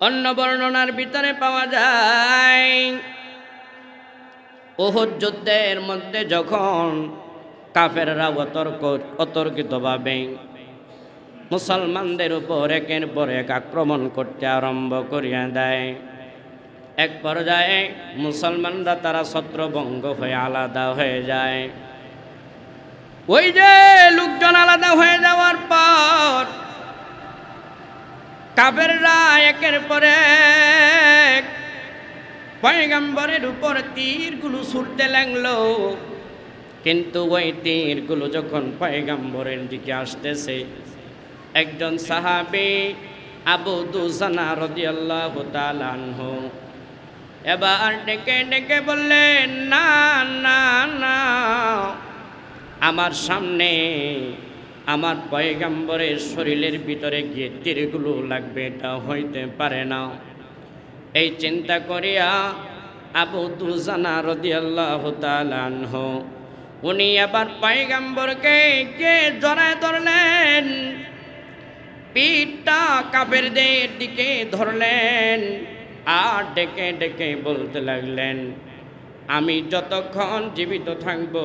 অন্য বর্ণনার ভিতরে পাওয়া যায় উহুদ যুদ্ধের মধ্যে যখন কাফেররা অতর্কিতভাবে মুসলমানদের উপর একের পর এক আক্রমণ করতে আরম্ভ করিয়া দেয়, এক পর্যায়ে মুসলমানরা তারা ছত্রভঙ্গ হয়ে আলাদা হয়ে যায়। ওই যে লোকজন আলাদা হয়ে যাওয়ার পর কাফেররা একের পর এক পয়গম্বরের উপর তীরগুলো ছুটতে লাগলো, কিন্তু ওই তীরগুলো যখন পয়গম্বরের দিকে আসতেছে, একজন সাহাবী আবু দুজানা রাদিয়াল্লাহু তাআলা আনহু এবার ডেকে ডেকে বললেন, না না না, আমার সামনে আমার পয়গম্বরের শরীরের ভিতরে গিয়ে তীরগুলো লাগবে, এটা হইতে পারে না। এই চিন্তা করিয়া আবু দুজানা রাদিয়াল্লাহু তাআলা আনহু উনি আবার পয়গম্বরকে কে জড়ায় ধরলেন, পিঠটা কাফেরদের দিকে ধরলেন, আর ডেকে ডেকে বলতে লাগলেন, আমি যতক্ষণ জীবিত থাকব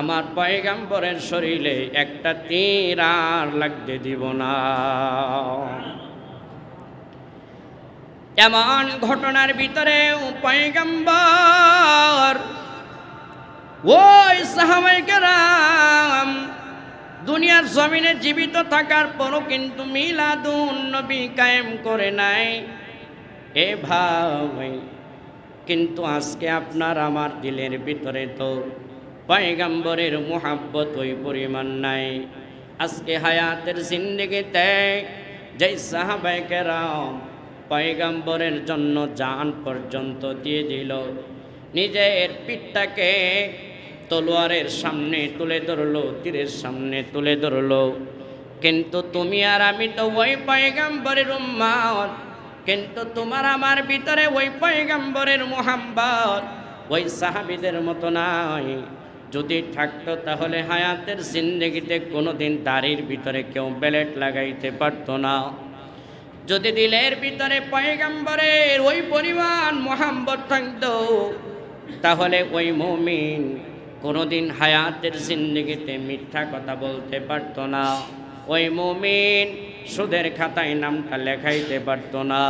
আমার পয়গম্বরের শরীরে একটা তীর আর লাগতে দিব না। এমন ঘটনার ভিতরে পয়গম্বর ওই সাহাবায়ে কেরাম দুনিয়ার জমিনে জীবিত থাকার পরও কিন্তু মিলাদুন নবী কায়েম করে নাই। এ ভাই, কিন্তু আজকে আপনার আমার দিলের ভিতরে তো পয়গম্বরের মুহাব্বত ওই পরিমাণ নাই। আজকে হায়াতের জিন্দেগিতে যেই সাহাবায়ে কেরাম পয়গম্বরের জন্য জান পর্যন্ত দিয়ে দিল, নিজের পিঠটাকে তলোয়ারের সামনে তুলে ধরলো, তীরের সামনে তুলে ধরলো, কিন্তু তুমি আর আমি তো ওই পয়গম্বরের উম্মত, কিন্তু তোমার আমার ভিতরে ওই পয়গম্বরের মুহাব্বত ওই সাহাবীদের মতো নাই। যদি থাকতো তাহলে হায়াতের জিন্দেগিতে কোনোদিন দাড়ির ভিতরে কেউ বেলেট লাগাইতে পারতো না। যদি দিলের ভিতরে পয়গম্বরের ওই পরিমাণ মুহাব্বত থাকতো তাহলে ওই মুমিন কোনোদিন হায়াতের জিন্দেগিতে মিথ্যা কথা বলতে পারতো না। ওই মুমিন সুদের খাতায় নামটা লেখাইতে পারতো না।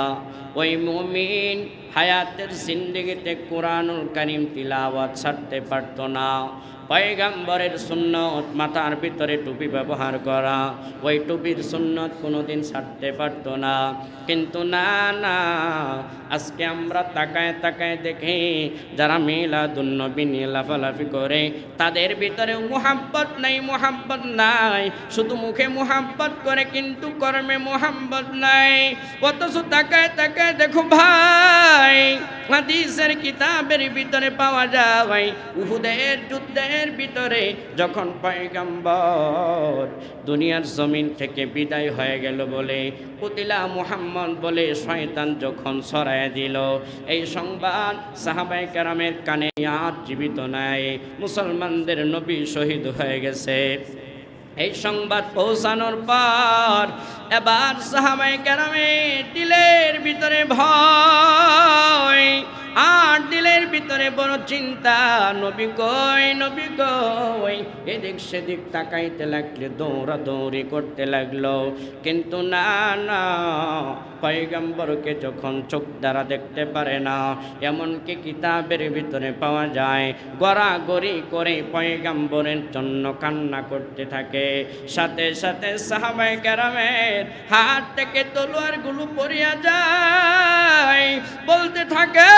ওই মুমিন হায়াতের জিন্দেগিতে কোরআনুল কারীম তিলাওয়াত ছাড়তে পারতো না। পয়গম্বরের সুন্নত মাথার ভিতরে টুপি ব্যবহার করা, ওই টুপির সুন্নত কোনোদিন ছাড়তে পারতো না। কিন্তু না না, আজকে আমরা তাকায় তাকায় দেখি যারা মিলাদুন নবী নিয়ে লাফালাফি করে তাদের ভিতরে মুহাব্বত নাই, মুহাব্বত নাই, শুধু মুখে মুহাব্বত করে কিন্তু কর্মে মুহাব্বত নাই। অথচ তাকায় তাকায় দেখো ভাই, হাদিসের কিতাবের ভিতরে পাওয়া যায় উহুদের যুদ্ধের ভিতরে যখন পয়গম্বর দুনিয়ার জমিন থেকে বিদায় হয়ে গেল বলে কুতিলা মুহাম্মদ বলে শয়তান যখন ছড়ায় দিল, এই সংবাদ সাহাবায়ে কেরামের কানে আর জীবিত নাই, মুসলমানদের নবী শহীদ হয়ে গেছে। এই সংবাদ পৌঁছানোর পর এবার সাহাবায়ে কেরামের দিলের ভিতরে ভয় আর দিলের ভিতরে বড় চিন্তা, নবী কই, নবী কই। এদিক সেদিক তাকাইতে লাগলে দৌড়াদৌড়ি করতে লাগলো, কিন্তু না না, পয়গম্বরকে যখন চোখ দ্বারা দেখতে পারে না, এমনকি কিতাবের ভিতরে পাওয়া যায় গড়াগড়ি করে পয়গম্বরের জন্য কান্না করতে থাকে। সাথে সাথে সাহাবায়ে কেরামের হাত থেকে তলোয়ারগুলো পড়িয়া যায়, বলতে থাকে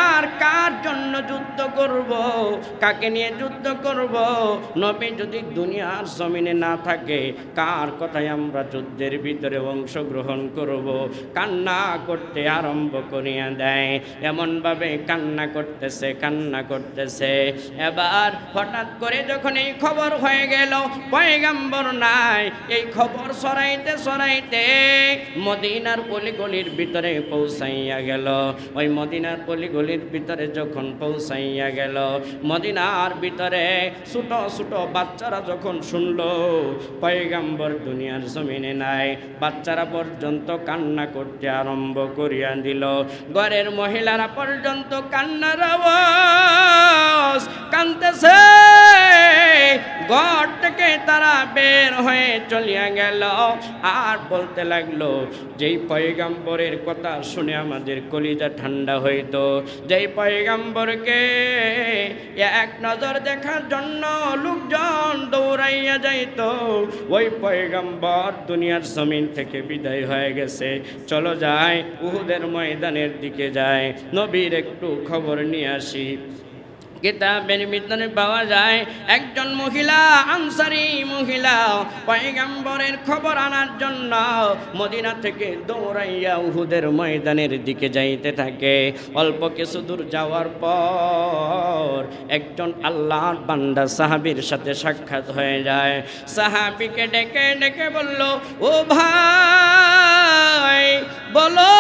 আর কার জন্য যুদ্ধ করব, কাকে নিয়ে যুদ্ধ করব? নবী যদি দুনিয়ার জমিনে না থাকে কার কথায় আমরা যুদ্ধের ভিতরে অংশগ্রহণ করব? কান্না করতে আরম্ভ করিয়া দেয়, এমনভাবে কান্না করতেছে কান্না করতেছে। এবার হঠাৎ করে যখন এই খবর হয়ে গেল পয়গম্বর নাই, এই খবর ছড়াইতে ছড়াইতে মদিনার অলিগলির ভিতরে পৌঁছাইয়া গেল। ওই মদিনার গলির ভিতরে যখন পৌঁছাইয়া গেল, মদিনার ভিতরে ছোট ছোট বাচ্চারা যখন শুনলো পয়গম্বর দুনিয়ার জমিনে নাই, বাচ্চারা পর্যন্ত কান্না করতে আরম্ভ করিয়া দিল। ঘরের মহিলারা পর্যন্ত কান্নার আওয়াজ, কাঁদতেছে। ঘর থেকে তারা বের হয়ে চলিয়া গেল আর বলতে লাগলো, যেই পয়গম্বরের কথা শুনে আমাদের কলিজা ঠান্ডা হইতো, যেই পয়গম্বরকে এক নজর দেখার জন্য লোকজন দৌড়াইয়া যাইতো, ওই পয়গম্বর দুনিয়ার জমিন থেকে বিদায় হয়ে গেছে। চলো যাই উহুদের ময়দানের দিকে যাই, নবীর একটু খবর নিয়ে আসি। কিতাবের ভিতরে পাওয়া যায় একজন মহিলা, আনসারী মহিলা, পয়গম্বরের খবর আনার জন্য মদিনা থেকে দৌড়াইয়া উহুদের ময়দানের দিকে যাইতে থাকে। অল্প কিছু দূর যাওয়ার পর একজন আল্লাহর বান্দা সাহাবীর সাথে সাক্ষাৎ হয়ে যায়। সাহাবীকে ডেকে ডেকে বলল, ও ভাই বলো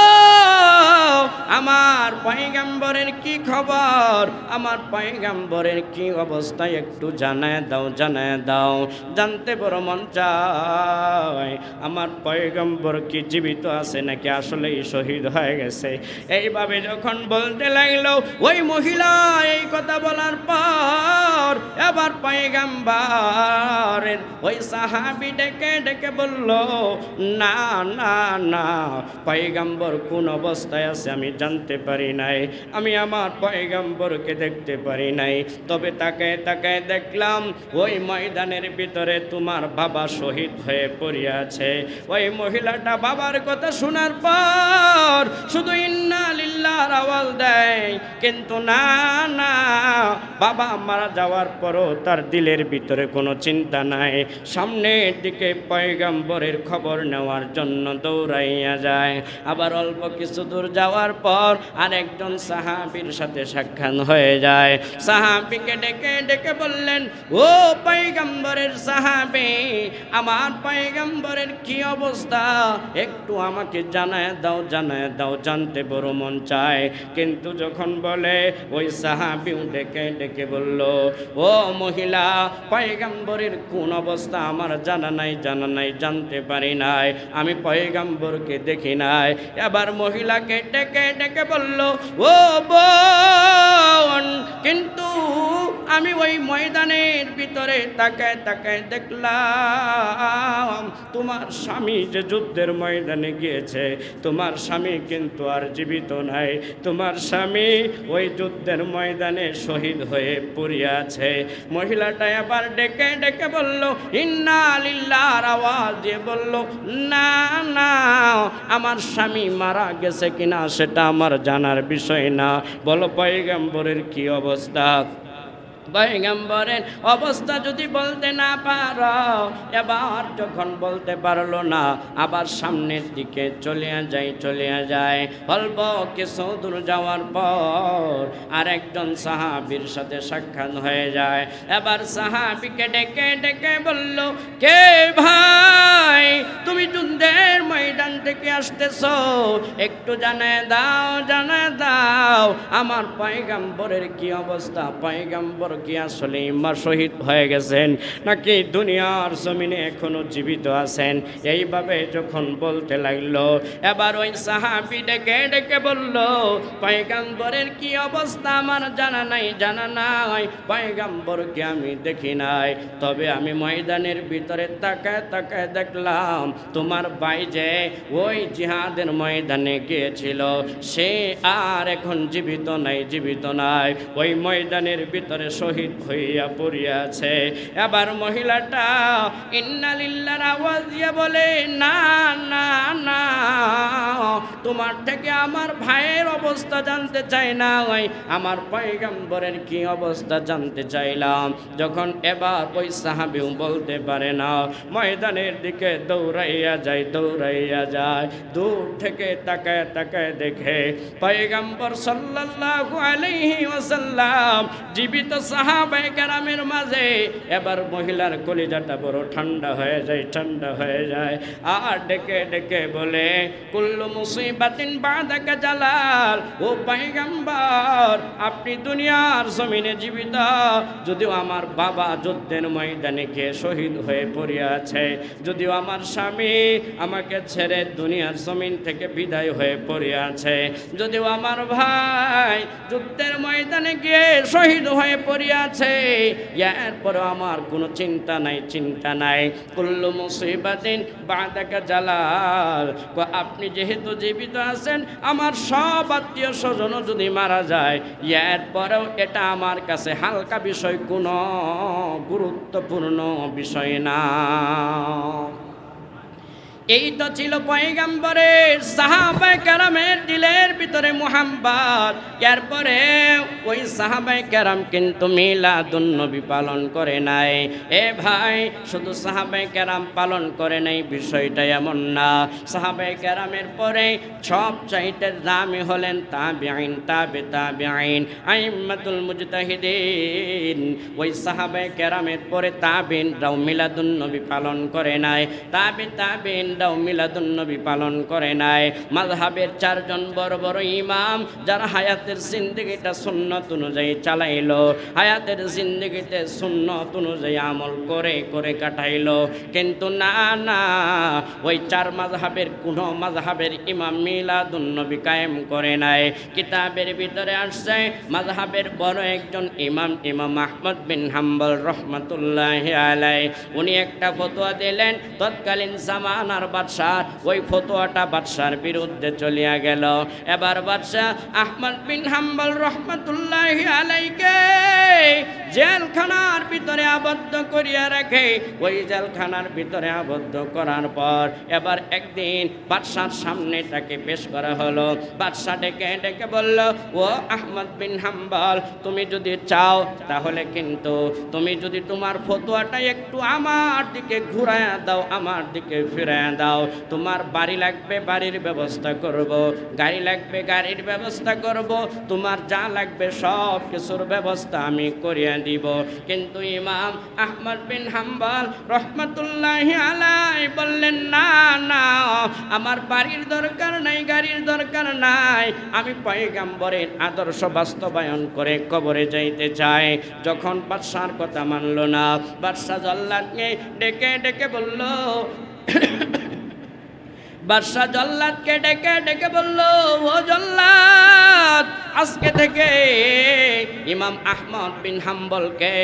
আমার পয়গম্বরের কি খবর, আমার পয়গম্বরের কি অবস্থা একটু জানায় দাও, জানায় দাও। জানতে বড় মন চায় আমার পয়গম্বর কি জীবিত আছে নাকি আসলেই শহীদ হয়ে গেছে। এইভাবে যখন বলতে লাগলো, ওই মহিলা এই কথা বলার পর এবার পয়গম্বরের ওই সাহাবী ডেকে ডেকে বলল, না না না, পয়গম্বর কোন অবস্থায় আছে আমি জানতে পারি নাই, আমি আমার পয়গম্বরকে দেখতে পারি নাই, তবে তাকায় তাকায় দেখলাম ওই ময়দানের ভিতরে তোমার বাবা শহীদ হয়ে পড়ে আছে। ওই মহিলাটা বাবার কথা শোনার পর শুধু ইন্না লিল্লাহর আওয়াজ দেয়, কিন্তু না না, বাবা মারা যাওয়ার পরও তার দিলের ভিতরে কোনো চিন্তা নাই। সামনের দিকে পয়গম্বরের খবর নেওয়ার জন্য দৌড়াইয়া যায়। আবার অল্প কিছু দূর যাওয়ার পর আরেকজন সাহাবীর সাথে সাক্ষাৎ হয়ে যায়। সাহাবীকে ডেকে ডেকে বললেন, ও পয়গম্বরের সাহাবী, আমার পয়গম্বরের কি অবস্থা একটু আমাকে জানায় দাও, জানায় দাও, জানতে বড় মন চায়। কিন্তু যখন বলে, ওই সাহাবী ডেকে ডেকে বলল, ও মহিলা, পয়গম্বরের কোন অবস্থা আমার জানা নাই, জানা নাই, জানতে পারি নাই, আমি পয়গম্বরকে দেখি নাই। এবার মহিলাকে ডেকে ডেকে বলল, ও বোন, কিন্তু আমি ওই ময়দানের ভিতরে তাকায় তাকায় দেখলাম তোমার স্বামী যে যুদ্ধের ময়দানে গিয়েছে, তোমার স্বামী কিন্তু আর জীবিত নাই, তোমার স্বামী ওই যুদ্ধের ময়দানে শহীদ হয়ে পড়ে আছে। মহিলাটা এবার ডেকে ডেকে বলল, ইন্না লিল্লাহর আওয়াজ দিয়ে বলল, না না, আমার স্বামী মারা গেছে কিনা সেটা আমার জানার বিষয় না, বলো পয়গম্বরের কি অবস্থা। পয়গম্বরের অবস্থা যদি বলতে না পারো, এবার যখন বলতে পারলো না, আবার সামনের দিকে চলিয়া যায়। অল্প কিছু দূর যাওয়ার পর আরেকজন সাহাবীর সাথে সাক্ষাৎ হয়ে যায়। এবার সাহাবীকে ডেকে ডেকে বলল, কে ভাই, তুমি যুদ্ধের ময়দান থেকে আসতেছো, একটু জানায় দাও, জানায় দাও আমার পয়গম্বরের কি অবস্থা, পয়গম্বর কি আসলে ইমার শহীদ হয়ে গেছেন নাকি দুনিয়ার জমিনে এখনো জীবিত আছেন। এইভাবে যখন বলতে লাগলো, এবার ওই সাহাবী ডেকে ডেকে বলল, পয়গম্বরের কি অবস্থা আমার জানা নাই, জানা নাই, পয়গম্বরকে আমি দেখি নাই, তবে আমি ময়দানের ভিতরে তাকায় তাকায় দেখলাম তোমার ভাই যে ওই জিহাদের ময়দানে গিয়েছিল, সে আর এখন জীবিত নাই, জীবিত নাই, ওই ময়দানের ভিতরে শহীদ হইয়া পড়িয়াছে। এবার মহিলাটা ইন্না লিল্লাহর আওয়াজ দিয়ে বলে, না না না, তোমার থেকে আমার ভাইয়ের অবস্থা জানতে চাই না, ওই আমার পয়গম্বরের কি অবস্থা জানতে চাইলাম। যখন এবার ওই সাহাবী বলতে পারে না, ময়দানের দিকে দৌড়াইয়া যায়, দূর থেকে তাকায় তাকায় দেখে পয়গম্বর সাল্লাল্লাহু আলাইহি ওয়াসাল্লাম জীবিত সাহাবায়ে কেরামের মাঝে। এবার মহিলার কলিজাটা বড় ঠান্ডা হয়ে যায়, ঠান্ডা হয়ে যায়, আর ডেকে ডেকে বলে, কুল্লু মুসিব মুসিবাতিন বাদাকা জালাল, ও পয়গম্বর আপনি দুনিয়ার জমিনে জীবিত, যদিও আমার বাবা যুদ্ধের ময়দানে গিয়ে শহীদ হয়ে পড়ে আছে, যদিও আমার স্বামী আমাকে ছেড়ে দুনিয়ার জমিন থেকে বিদায় হয়ে পড়ে আছে, যদিও আমার ভাই যুদ্ধের ময়দানে গিয়ে শহীদ হয়ে পড়ে আছে, এরপরও আমার কোনো চিন্তা নাই, চিন্তা নাই। কুল্লু মুসিবাতিন বাদাকা জালাল, আপনি যেহেতু জীবিত আছেন, আমার সব আত্মীয় স্বজনও যদি মারা যায়, এরপরেও এটা আমার কাছে হালকা বিষয়, কোনো গুরুত্বপূর্ণ বিষয় না। এই তো ছিল পয়গম্বরের সাহাবায়ে কেরামের দিলের ভিতরে মুহাব্বত। এরপরে ওই সাহাবায়ে কেরাম কিন্তু মিলাদুন নবী পালন করে নাই। এ ভাই, শুধু সাহাবায়ে কেরাম পালন করে নাই বিষয়টা এমন না। সাহাবায়ে কেরামের পরে সবচাইতে দামি হলেন তাবিঈন, তাবে তাবিঈন, আইম্মাতুল মুজতাহিদিন। ওই সাহাবায়ে কেরামের পরে তাবিঈনরাও মিলাদুন নবী পালন করে নাই, তাবে তাবিঈন মিলাদুন নবী পালন করে নাই। মাযহাবের চারজন বড় বড় ইমাম যারা হায়াতের জিন্দেগিটা সুন্নত অনুযায়ী চালাইলো, হায়াতের জিন্দেগিতে সুন্নত অনুযায়ী আমল করে করে কাটাইলো, কিন্তু না না, ওই চার মাযহাবের কোনো মাযহাবের ইমাম মিলাদুন নবী কায়েম করে নাই। কিতাবের ভিতরে আসছে মাযহাবের বড় একজন ইমাম, ইমাম আহমদ বিন হাম্বল রহমাতুল্লাহি আলাইহি, উনি একটা ফতোয়া দিলেন তৎকালীন জামানার বাদশাহ। ওই ফতোয়াটা বাদশার বিরুদ্ধে চলিয়া গেল। এবার বাদশাহ আহমদ বিন হাম্বল রহমাতুল্লাহি আলাইহিকে জেলখানার ভিতরে আবদ্ধ করিয়া রাখে। ওই জেলখানার ভিতরে আবদ্ধ করার পর এবার একদিন বাদশার সামনে তাকে পেশ করা হলো। বাদশাহ ডেকে ডেকে বলল, ও আহমদ বিন হাম্বল, তুমি যদি চাও তাহলে কিন্তু তুমি যদি তোমার ফতোয়াটা একটু আমার দিকে ঘুরায়া দাও, আমার দিকে ফিরায়া দাও, তোমার বাড়ি লাগবে বাড়ির ব্যবস্থা করব, গাড়ি লাগবে গাড়ির ব্যবস্থা করব, তোমার যা লাগবে সব কিছুর ব্যবস্থা আমি করিয়া দিব। কিন্তু ইমাম আহমদ বিন হাম্বল রহমাতুল্লাহি আলাইহি বললেন, না না, আমার বাড়ির দরকার নাই, গাড়ির দরকার নাই, আমি পয়গম্বরের আদর্শ বাস্তবায়ন করে কবরে যাইতে চাই। যখন বাদশার কথা মানল না, বাদশা জল্লাদকে ডেকে ডেকে বলল, বাদশা জল্লাদকে ডেকে ডেকে বলল, ও জল্লাদ, আজকে থেকে ইমাম আহমদ বিন হাম্বলকে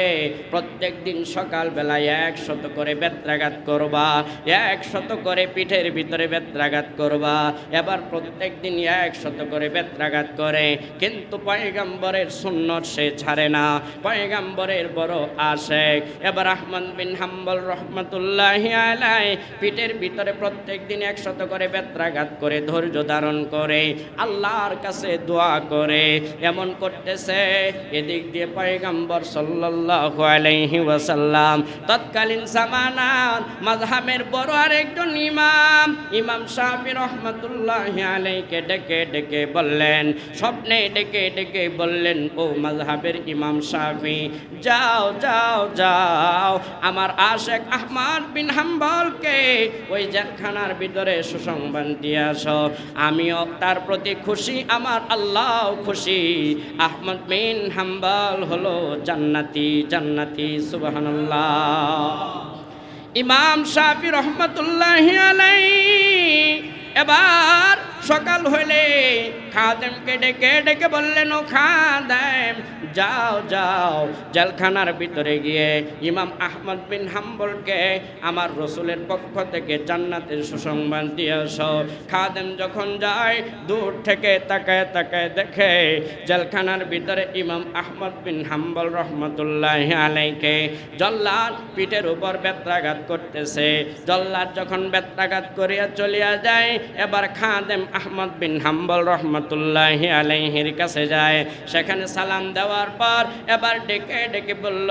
প্রত্যেক দিন সকালবেলায় 100 করে বেত্রাঘাত করবা, 100 করে পিঠের ভিতরে বেত্রাঘাত করবা। এবার প্রত্যেক দিন 100 করে বেত্রাঘাত করে, কিন্তু পয়গম্বরের সুন্নত সে ছাড়ে না, পয়গম্বরের বড় আশেক। এবার আহমদ বিন হাম্বল রহমাতুল্লাহি আলাইহি পিঠের ভিতরে প্রত্যেক দিন 100 করে বেত্রাঘাত করে ধৈর্য ধারণ করে আল্লাহর কাছে দোয়া করে। এমন করতেছে, এদিক দিয়ে পয়গম্বর সাল্লাল্লাহু আলাইহি ওয়াসাল্লাম তৎকালীন জামানার মাযহাবের বড় আরেকজন ইমাম, ইমাম শাফি রহমাতুল্লাহি আলাইহিকে ডেকে ডেকে বললেন, স্বপ্নে ডেকে ডেকে বললেন, ও মাযহাবের ইমাম শাফি, যাও যাও যাও, আমার আশেক আহমদ বিন হাম্বলকে ওই জেলখানার ভিতরে সুসংবাদ দিয়ে আসো, আমিও তার প্রতি খুশি, আমার আল্লাহ খুশি। আহমদ বিন হাম্বল হলো জান্নাতি, জান্নাতি, সুবহানাল্লাহ। ইমাম শাফি রহমাতুল্লাহি আলাইহি এবার সকাল হইলে খাদেমকে ডেকে ডেকে বললেন, ও খাদেম, যাও যাও, জেলখানার ভিতরে গিয়ে ইমাম আহমদ বিন হাম্বলকে আমার রসুলের পক্ষ থেকে জান্নাতের সুসংবাদ দিয়ে আসো। খাদেম যখন যায়, দূর থেকে তাকায় তাকায় দেখে জেলখানার ভিতরে ইমাম আহমদ বিন হাম্বল রহমতুল্লাহি আলাইহিকে জল্লাদ পিঠের উপর বেত্রাঘাত করতেছে। জল্লাদ যখন বেত্রাঘাত করিয়া চলিয়া যায়, এবার খাদেম আহমদ বিন হাম্বল রহমতুল্লাহি আলাইহির কাছে যায়। সেখানে সালাম দেওয়ার পর এবার ডেকে ডেকে বলল,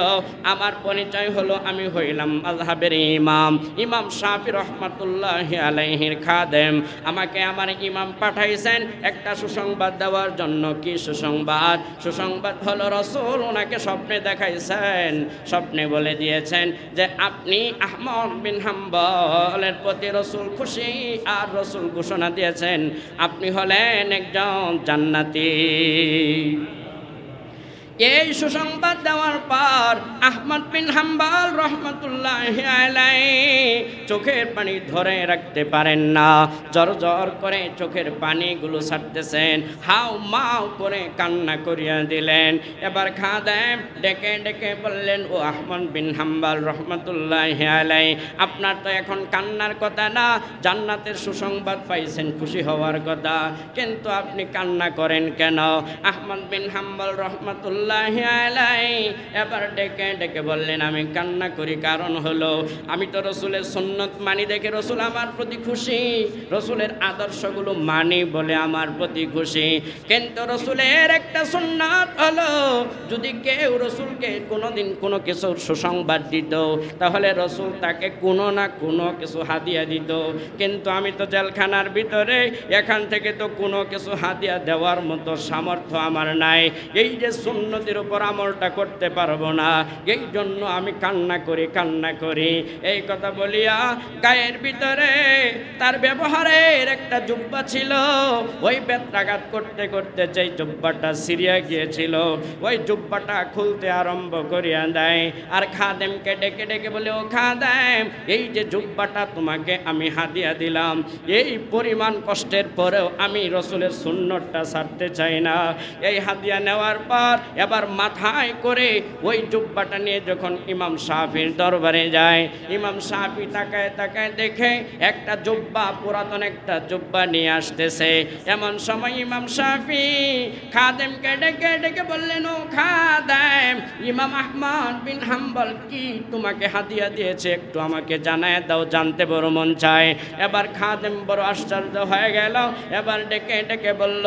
আমার পরিচয় হলো, আমি হইলাম মাযহাবের ইমাম, ইমাম শাফি রহমতুল্লাহি আলাইহির খাদেম। আমাকে আমার ইমাম পাঠাইছেন একটা সুসংবাদ দেওয়ার জন্য। কি সুসংবাদ? সুসংবাদ হলো রসুল ওনাকে স্বপ্নে দেখাইছেন, স্বপ্নে বলে দিয়েছেন যে আপনি আহমদ বিন হাম্বলের প্রতি রসুল খুশি, আর রসুল ঘোষণা দিয়েছেন আপনি হলেন একজন জান্নাতি। এই সুসংবাদ দেওয়ার পর আহমদ বিন হাম্বল রহমতুল্লাহি আলাইহি চোখের পানি ধরে রাখতে পারেন না, জর জর করে চোখের পানিগুলো ছাড়তেছেন, হাউ মাউ করে কান্না করিয়া দিলেন। এবার খাদেম ডেকে ডেকে বললেন, ও আহমদ বিন হাম্বল রহমতুল্লাহি আলাইহি, আপনার তো এখন কান্নার কথা না, জান্নাতের সুসংবাদ পাইছেন, খুশি হওয়ার কথা, কিন্তু আপনি কান্না করেন কেন? আহমদ বিন হাম্বল রহমতুল্লাহি আলাইহি এবার ডেকে ডেকে বললেন, আমি কান্না করি কারণ হলো আমি তো রসুলের সুন্নত মানি দেখে রসুল আমার প্রতি খুশি, রসুলের আদর্শগুলো মানি বলে আমার প্রতি খুশি, কিন্তু রসুলের একটা সুন্নাত হলো যদি কেউ রসুলকে কোনোদিন কোনো কিছু সুসংবাদ দিত তাহলে রসুল তাকে কোনো না কোনো কিছু হাদিয়া দিত, কিন্তু আমি তো জেলখানার ভিতরে, এখান থেকে তো কোনো কিছু হাদিয়া দেওয়ার মতো সামর্থ্য আমার নাই, এই যে সুন্নতের উপর আমলটা করতে পারবো না, এই জন্য আমি কান্না করি। এই কথা বলিয়া গায়ের ভিতরে তার ব্যবহারের একটা জুব্বা ছিল, ওই বেত্রাঘাত করতে করতে যেই জুব্বাটা সিরিয়া গিয়েছিল ওই জুব্বাটা খুলতে আরম্ভ করিয়া দেয়, আর খাদেমকে ডেকে ডেকে বলে, ও খাদেম, এই যে জুব্বাটা তোমাকে আমি হাদিয়া দিলাম, এই পরিমাণ কষ্টের পরেও আমি রসুলের সুন্নতটা ছাড়তে চাই না। এই হাদিয়া নেওয়ার পর এবার মাথায় করে ওই জুব্বাটা নিয়ে যখন ইমাম শাফির দরবারে যায়, ইমাম শাফি তাকায় তাকায় দেখে একটা জুব্বা, পুরাতন একটা জুব্বা নিয়ে আসতেছে। এমন সময় ইমাম শাফি খাদেমকে ডেকে ডেকে বললেন, ও খাদেম, ইমাম আহমদ বিন হাম্বল কি তোমাকে হাদিয়া দিয়েছে, একটু আমাকে জানায় দাও, জানতে বড় মন চায়। এবার খাদেম বড় আশ্চর্য হয়ে গেল, এবার ডেকে ডেকে বলল,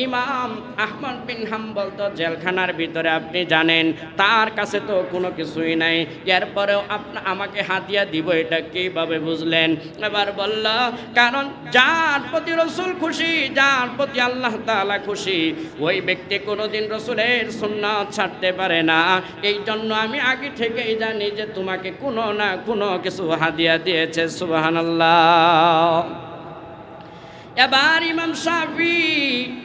ইমাম আহমদ বিন হাম্বল তো জেলখানার ভিতরে, আপনি জানেন তার কাছে তো কোনো কিছুই নাই, এরপরেও আমাকে হাদিয়া দিব এটা কিভাবে বুঝলেন? এবার বলল, কারণ যার প্রতি রসুল খুশি, যার প্রতি আল্লাহ তাআলা খুশি, ওই ব্যক্তি কোনোদিন রসুলের সুন্নাত ছাড়তে পারে না, এই জন্য আমি আগে থেকেই জানি যে তোমাকে কোনো না কোনো কিছু হাদিয়া দিয়েছে। সুবহানাল্লাহ। এবার ইমাম শাফি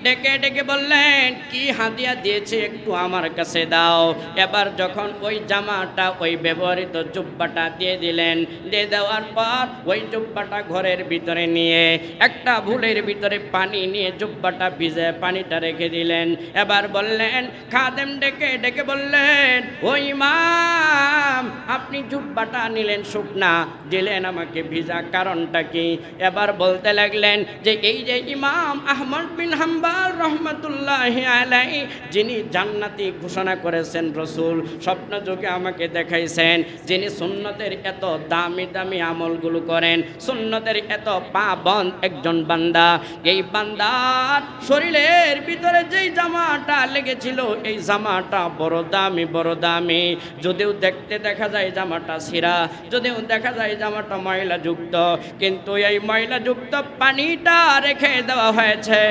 ডেকে ডেকে বললেন, কি হাদিয়া দিয়েছে একটু আমার কাছে দাও। এবার যখন ওই জামাটা, ওই ব্যবহৃত জুব্বাটা দিয়ে দিলেন, দিয়ে দেওয়ার পর ওই জুব্বাটা ঘরের ভিতরে নিয়ে একটা ভুলের ভিতরে পানি নিয়ে জুব্বাটা ভিজে পানিটা রেখে দিলেন। এবার বললেন, খাদেম ডেকে ডেকে বললেন, ও ইমাম, আপনি জুব্বাটা নিলেন শুকনা, দিলেন আমাকে ভিজা, কারণটা কি? এবার বলতে লাগলেন যে এই যে ইমাম আহমদ বিন হাম্বল রহমতুল্লাহি আলাইহি যিনি জান্নাতি ঘোষণা করেছেন, রসুল স্বপ্ন যোগে আমাকে দেখাইছেন, যিনি সুন্নতের এত দামি দামি আমলগুলো করেন, সুন্নতের এত পাবন একজন বান্দা, এই বান্দার শরীরের ভিতরে যেই জামাটা লেগেছিল এই জামাটা বড় দামি, বড় দামি, যদিও দেখতে দেখা যায় জামাটা ছিঁড়া, যদিও দেখা যায় জামাটা ময়লাযুক্ত, কিন্তু এই ময়লাযুক্ত পানিটা রেখে দেওয়া হয়েছে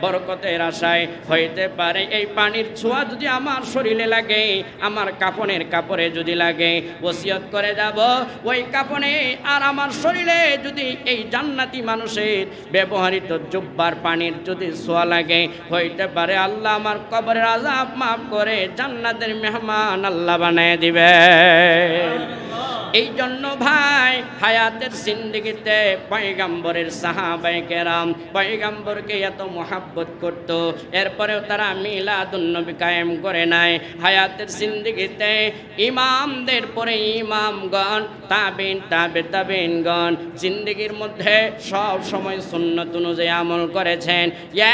বরকতের আশায়। হইতে পারে এই পানির ছোঁয়া যদি আমার শরীরে লাগে, আমার কাপড়ে যদি লাগে, ওসিয়ত করে যাব ওই কাপড়ে আর আমার শরীরে যদি এই জান্নাতি মানুষের ব্যবহৃত জুব্বার পানির যদি ছোঁয়া লাগে, হইতে পারে আল্লাহ আমার কবরের আযাব মাফ করে জান্নাতের মেহমান আল্লাহ বানায় দিবেন। এই জন্য ভাই হায়াতের জিন্দেগিতে পয়গম্বরের সাহাবায়ে কেরাম পয়গম্বরকে এত মহাব্বত করত, এরপরেও তারা মিলাদুন নবী কায়েম করে নাই। হায়াতের জিন্দেগিতে ইমামদের পরে ইমামগণ, তাবিনগণ জিন্দেগির মধ্যে সব সময় সুন্নত অনুযায়ী আমল করেছেন,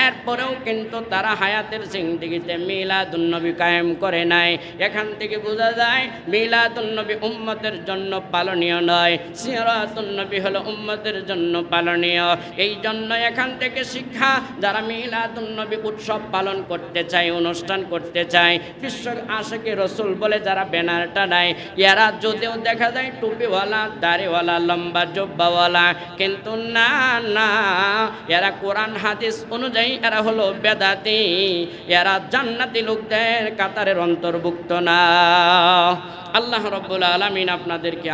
এরপরেও কিন্তু তারা হায়াতের জিন্দেগিতে মিলাদুন নবী কায়েম করে নাই। এখান থেকে বোঝা যায় মিলাদুন নবী উম্মতের জন্য পালনীয় নয়, সিরাতুন নবী হলো উম্মতের জন্য পালনীয়। এই জন্য এখান থেকে শিক্ষা, যারা মিলাদুন নবী উৎসব পালন করতে চায়, অনুষ্ঠান করতে চায়, বিশ্ব আশিকে রসুল বলে যারা ব্যানারটা নেয়, এরা যদিও দেখা যায় টুপিওয়ালা, দাড়িওয়ালা, লম্বা জব্বাওয়ালা, কিন্তু না না, এরা কোরআন হাদিস অনুযায়ী এরা হলো বেদাতি, এরা জান্নাতি লোকদের কাতারের অন্তর্ভুক্ত না। আল্লাহ রাব্বুল আলামিন আপনাদেরকে